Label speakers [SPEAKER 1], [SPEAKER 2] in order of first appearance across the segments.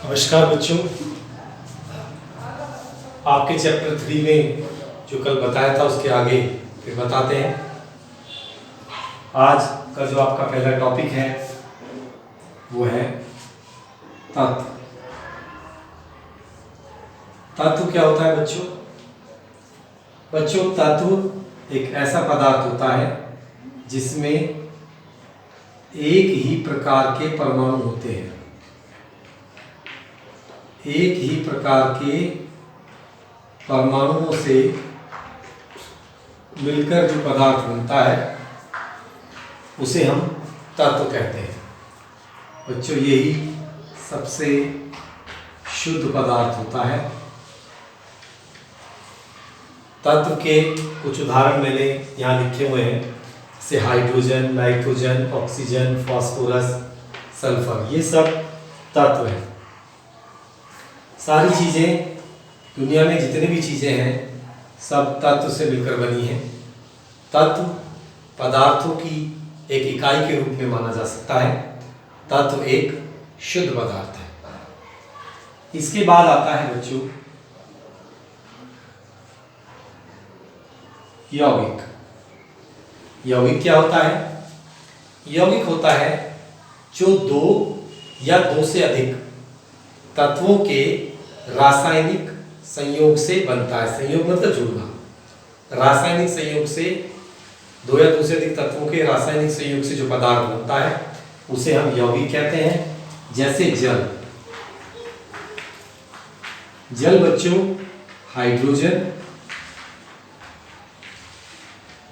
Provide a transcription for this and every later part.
[SPEAKER 1] नमस्कार बच्चों, आपके चैप्टर 3 में जो कल बताया था उसके आगे फिर बताते हैं। आज का जो आपका पहला टॉपिक है वो है तत्व। तत्व क्या होता है बच्चों? तत्व एक ऐसा पदार्थ होता है जिसमें एक ही प्रकार के परमाणु होते हैं। एक ही प्रकार के परमाणुओं से मिलकर जो पदार्थ बनता है उसे हम तत्व कहते हैं। बच्चों, यही सबसे शुद्ध पदार्थ होता है। तत्व के कुछ उदाहरण मैंने यहाँ लिखे हुए हैं, जैसे hydrogen, nitrogen, oxygen, phosphorus, sulphur, ये सब तत्व हैं। सारी चीज़ें, दुनिया में जितनी भी चीज़ें हैं सब तत्व से मिलकर बनी हैं। तत्व पदार्थों की एक इकाई के रूप में माना जा सकता है। तत्व एक शुद्ध पदार्थ है। इसके बाद आता है बच्चों यौगिक। यौगिक क्या होता है? यौगिक होता है जो दो या दो से अधिक तत्वों के रासायनिक संयोग से बनता है। संयोग मतलब जुड़ना। रासायनिक संयोग से दो या दो से अधिक तत्वों के रासायनिक संयोग से जो पदार्थ बनता है उसे हम यौगिक कहते हैं। जैसे जल। जल बच्चों हाइड्रोजन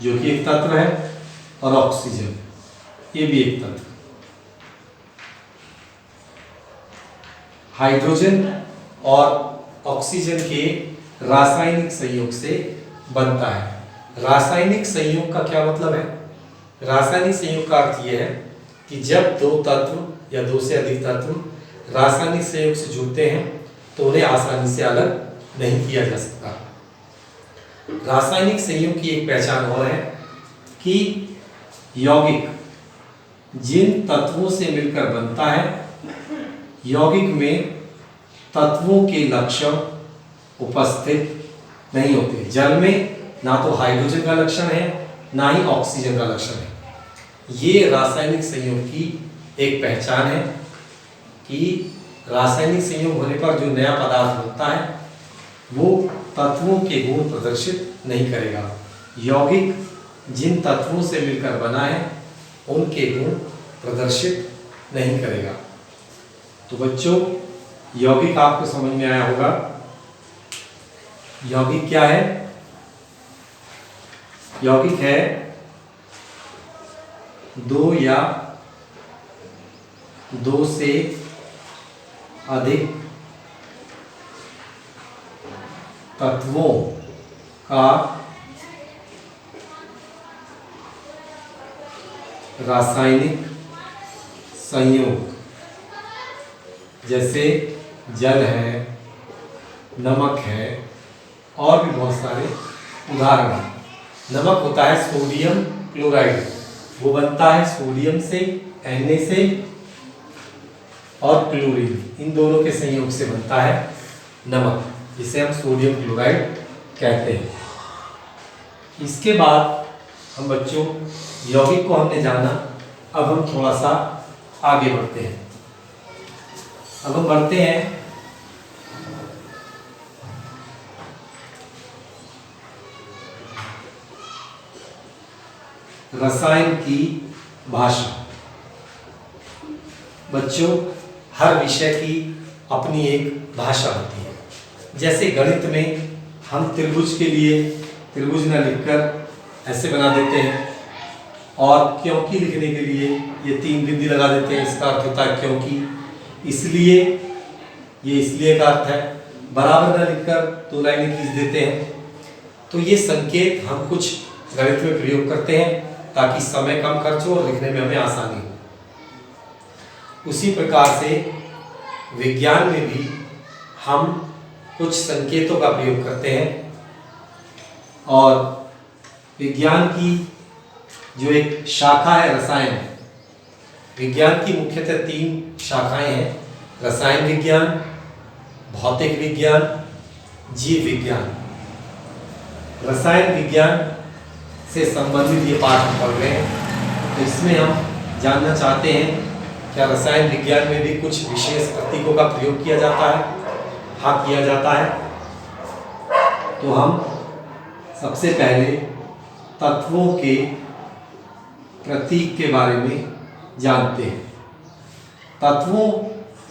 [SPEAKER 1] जो कि एक तत्व है, और ऑक्सीजन ये भी एक तत्व। हाइड्रोजन और ऑक्सीजन के रासायनिक संयोग से बनता है। रासायनिक संयोग का क्या मतलब है? रासायनिक संयोग का अर्थ यह है कि जब दो तत्व या दो से अधिक तत्व रासायनिक संयोग से जुड़ते हैं तो उन्हें आसानी से अलग नहीं किया जा सकता। रासायनिक संयोग की एक पहचान और है कि यौगिक जिन तत्वों से मिलकर बनता है, यौगिक में तत्वों के लक्षण उपस्थित नहीं होते। जल में ना तो हाइड्रोजन का लक्षण है ना ही ऑक्सीजन का लक्षण है। ये रासायनिक संयोग की एक पहचान है कि रासायनिक संयोग होने पर जो नया पदार्थ बनता है वो तत्वों के गुण प्रदर्शित नहीं करेगा। यौगिक जिन तत्वों से मिलकर बना है उनके गुण प्रदर्शित नहीं करेगा। तो बच्चों, यौगिक आपको समझ में आया होगा। यौगिक क्या है? यौगिक है दो या दो से अधिक तत्वों का रासायनिक संयोग। जैसे जल है, नमक है, और भी बहुत सारे उदाहरण हैं। नमक होता है सोडियम क्लोराइड, वो बनता है सोडियम से, Na से, और क्लोरीन, इन दोनों के संयोग से बनता है नमक, जिसे हम सोडियम क्लोराइड कहते हैं। इसके बाद हम बच्चों यौगिक को हमने जाना, अब हम थोड़ा सा आगे बढ़ते हैं। अब हम बढ़ते हैं रसायन की भाषा। बच्चों, हर विषय की अपनी एक भाषा होती है। जैसे गणित में हम त्रिभुज के लिए त्रिभुज न लिखकर ऐसे बना देते हैं, और क्योंकि लिखने के लिए ये 3 बिंदी लगा देते हैं। इसका अर्थ होता है क्योंकि, इसलिए, ये इसलिए का अर्थ है। बराबर न लिखकर 2 लाइनें खींच देते हैं। तो ये संकेत हम कुछ गणित में प्रयोग करते हैं ताकि समय कम खर्च हो और लिखने में हमें आसानी हो। उसी प्रकार से विज्ञान में भी हम कुछ संकेतों का प्रयोग करते हैं, और विज्ञान की जो एक शाखा है रसायन, विज्ञान की मुख्यतः 3 शाखाएं हैं। रसायन विज्ञान, भौतिक विज्ञान, जीव विज्ञान। रसायन विज्ञान से संबंधित ये पाठ हम पढ़ रहे हैं, तो इसमें हम जानना चाहते हैं क्या रसायन विज्ञान में भी कुछ विशेष प्रतीकों का प्रयोग किया जाता है? हाँ, किया जाता है। तो हम सबसे पहले तत्वों के प्रतीक के बारे में जानते हैं। तत्वों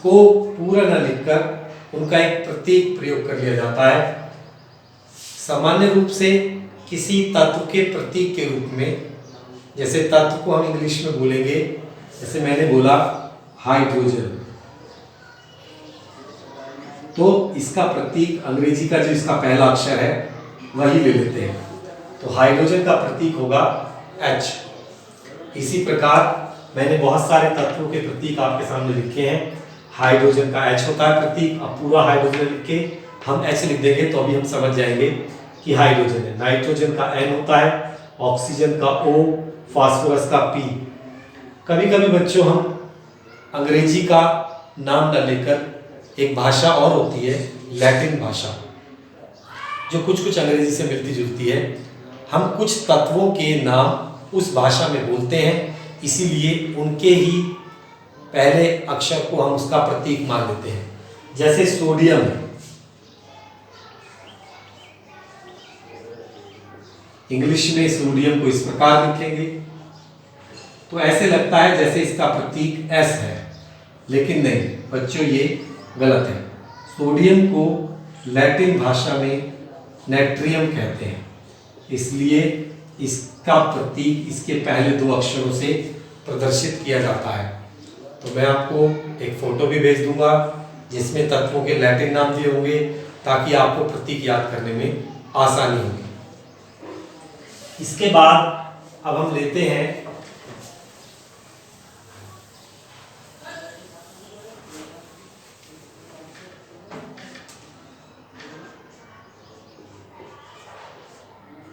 [SPEAKER 1] को पूरा न लिखकर उनका एक प्रतीक प्रयोग कर लिया जाता है। सामान्य रूप से किसी तत्व के प्रतीक के रूप में, जैसे तत्व को हम इंग्लिश में बोलेंगे, जैसे मैंने बोला हाइड्रोजन, तो इसका प्रतीक अंग्रेजी का जो इसका पहला अक्षर है वही ले लेते हैं, तो हाइड्रोजन का प्रतीक होगा H। इसी प्रकार मैंने बहुत सारे तत्वों के प्रतीक आपके सामने लिखे हैं। हाइड्रोजन का H होता है प्रतीक। अब पूरा हाइड्रोजन लिख के हम H लिख देंगे तो अभी हम समझ जाएंगे कि हाइड्रोजन है। नाइट्रोजन का N होता है, ऑक्सीजन का O, फास्फोरस का P। कभी कभी बच्चों हम अंग्रेजी का नाम न लेकर एक भाषा और होती है लैटिन भाषा, जो कुछ कुछ अंग्रेजी से मिलती जुलती है। हम कुछ तत्वों के नाम उस भाषा में बोलते हैं, इसीलिए उनके ही पहले अक्षर को हम उसका प्रतीक मान लेते हैं। जैसे सोडियम, इंग्लिश में सोडियम को इस प्रकार लिखेंगे तो ऐसे लगता है जैसे इसका प्रतीक S है, लेकिन नहीं बच्चों, ये गलत है। सोडियम को लैटिन भाषा में नेट्रियम कहते हैं, इसलिए इसका प्रतीक इसके पहले दो अक्षरों से प्रदर्शित किया जाता है। तो मैं आपको एक फोटो भी भेज दूंगा जिसमें तत्वों के लैटिन नाम दिए होंगे, ताकि आपको प्रतीक याद करने में आसानी होगी। इसके बाद अब हम लेते हैं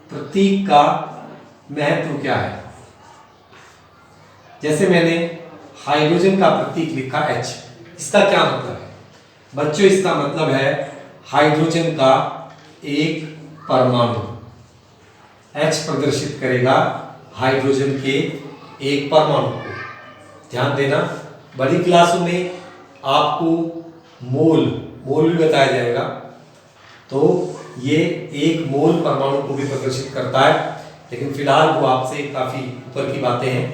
[SPEAKER 1] प्रतीक का महत्व क्या है। जैसे मैंने हाइड्रोजन का प्रतीक लिखा H, इसका क्या मतलब है बच्चों? इसका मतलब है हाइड्रोजन का एक परमाणु। H प्रदर्शित करेगा हाइड्रोजन के एक परमाणु को। ध्यान देना, बड़ी क्लासों में आपको मोल भी बताया जाएगा, तो ये एक मोल परमाणु को भी प्रदर्शित करता है, लेकिन फिलहाल वो आपसे काफ़ी ऊपर की बातें हैं।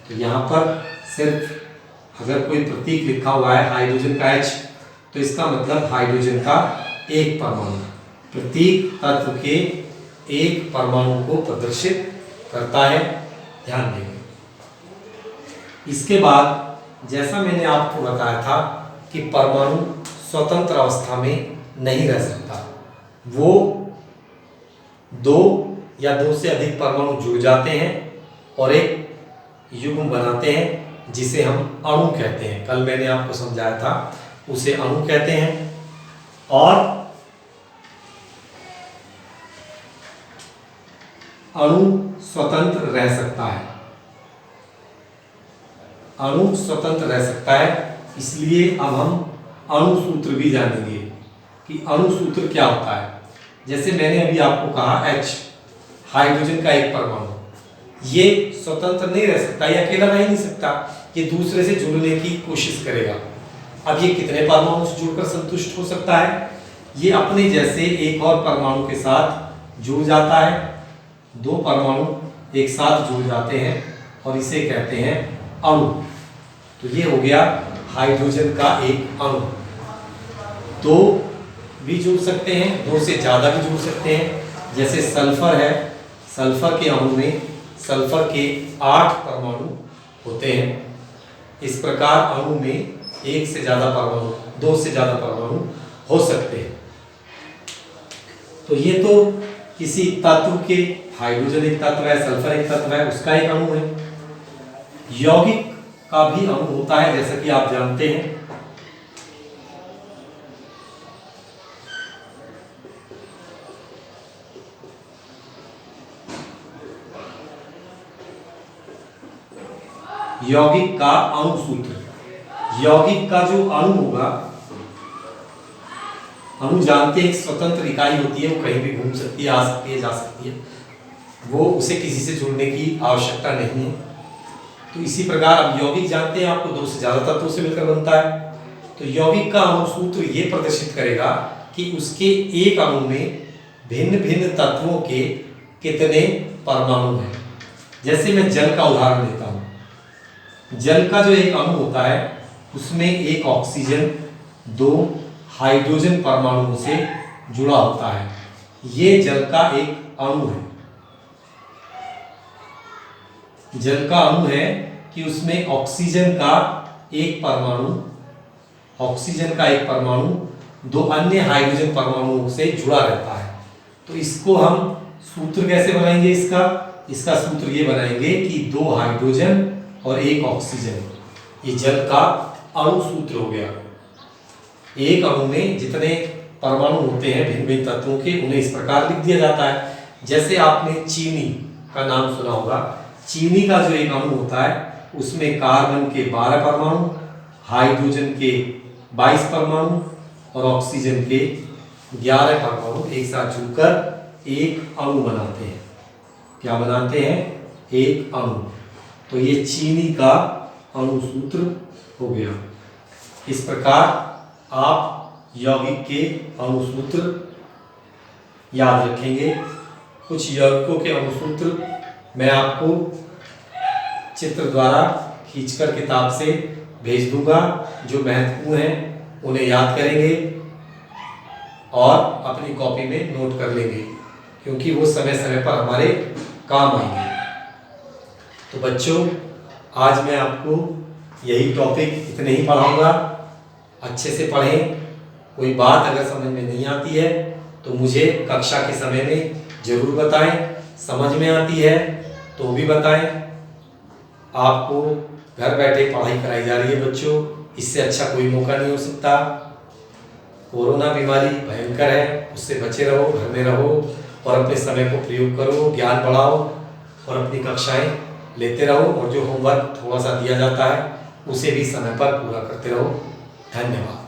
[SPEAKER 1] तो यहाँ पर सिर्फ अगर कोई प्रतीक लिखा हुआ है हाइड्रोजन का H, तो इसका मतलब हाइड्रोजन का एक परमाणु। प्रतीक तत्व के एक परमाणु को प्रदर्शित करता है, ध्यान देंगे। इसके बाद जैसा मैंने आपको बताया था कि परमाणु स्वतंत्र अवस्था में नहीं रह सकता, वो दो या दो से अधिक परमाणु जुड़ जाते हैं और एक युग्म बनाते हैं जिसे हम अणु कहते हैं। कल मैंने आपको समझाया था, उसे अणु कहते हैं। और अणु स्वतंत्र रह सकता है, अणु स्वतंत्र रह सकता है, इसलिए अब हम अणु सूत्र भी जानेंगे कि अणु सूत्र क्या होता है। जैसे मैंने अभी आपको कहा H, हाइड्रोजन का एक परमाणु, ये स्वतंत्र नहीं रह सकता, ये अकेला रह नहीं सकता, ये दूसरे से जुड़ने की कोशिश करेगा। अब ये कितने परमाणु से जुड़कर संतुष्ट हो सकता है? ये अपने जैसे एक और परमाणु के साथ जुड़ जाता है। दो परमाणु एक साथ जुड़ जाते हैं और इसे कहते हैं अणु। तो ये हो गया हाइड्रोजन का एक अणु। दो भी जुड़ सकते हैं, दो से ज़्यादा भी जुड़ सकते हैं। जैसे सल्फर है, सल्फर के अणु में सल्फर के 8 परमाणु होते हैं। इस प्रकार अणु में एक से ज़्यादा परमाणु, दो से ज़्यादा परमाणु हो सकते हैं। तो ये तो किसी तत्व के, हाइड्रोजन एक तत्व है, सल्फर एक तत्व है, उसका एक अणु है। यौगिक का भी अणु होता है, जैसा कि आप जानते हैं। यौगिक का अणु सूत्र, यौगिक का जो अणु होगा, अणु जानते हैं एक स्वतंत्र इकाई होती है, वो कहीं भी घूम सकती है, आ सकती है, जा सकती है, वो उसे किसी से जुड़ने की आवश्यकता नहीं है। तो इसी प्रकार अब यौगिक जानते हैं आपको दो से ज़्यादा तत्वों से मिलकर बनता है। तो यौगिक का अणु सूत्र ये प्रदर्शित करेगा कि उसके एक अणु में भिन्न भिन्न तत्वों के कितने परमाणु हैं। जैसे मैं जल का उदाहरण देता हूँ। जल का जो एक अणु होता है उसमें एक ऑक्सीजन, दो हाइड्रोजन परमाणुओं से जुड़ा होता है। ये जल का एक अणु है। जल का अणु है कि उसमें ऑक्सीजन का एक परमाणु दो अन्य हाइड्रोजन परमाणुओं से जुड़ा रहता है। तो इसको हम सूत्र कैसे बनाएंगे? इसका सूत्र ये बनाएंगे कि दो हाइड्रोजन और एक ऑक्सीजन, ये जल का अणु सूत्र हो गया। एक अणु में जितने परमाणु होते हैं भिन्न भिन्न तत्वों के, उन्हें इस प्रकार लिख दिया जाता है। जैसे आपने चीनी का नाम सुना होगा। चीनी का जो एक अणु होता है उसमें कार्बन के 12 परमाणु, हाइड्रोजन के 22 परमाणु और ऑक्सीजन के 11 परमाणु एक साथ जुड़कर एक अणु बनाते हैं। क्या बनाते हैं? एक अणु। तो ये चीनी का अणु सूत्र हो गया। इस प्रकार आप यौगिक के अणु सूत्र याद रखेंगे। कुछ यौगिकों के अणु सूत्र मैं आपको चित्र द्वारा खींचकर किताब से भेज दूंगा। जो महत्वपूर्ण हैं उन्हें याद करेंगे और अपनी कॉपी में नोट कर लेंगे, क्योंकि वो समय समय पर हमारे काम आएंगे। तो बच्चों, आज मैं आपको यही टॉपिक इतने ही पढ़ाऊंगा। अच्छे से पढ़ें। कोई बात अगर समझ में नहीं आती है तो मुझे कक्षा के समय में ज़रूर बताएं। समझ में आती है तो भी बताएं। आपको घर बैठे पढ़ाई कराई जा रही है बच्चों, इससे अच्छा कोई मौका नहीं हो सकता। कोरोना बीमारी भयंकर है, उससे बचे रहो, घर में रहो और अपने समय को प्रयोग करो, ज्ञान बढ़ाओ और अपनी कक्षाएं लेते रहो। और जो होमवर्क थोड़ा सा दिया जाता है उसे भी समय पर पूरा करते रहो। धन्यवाद।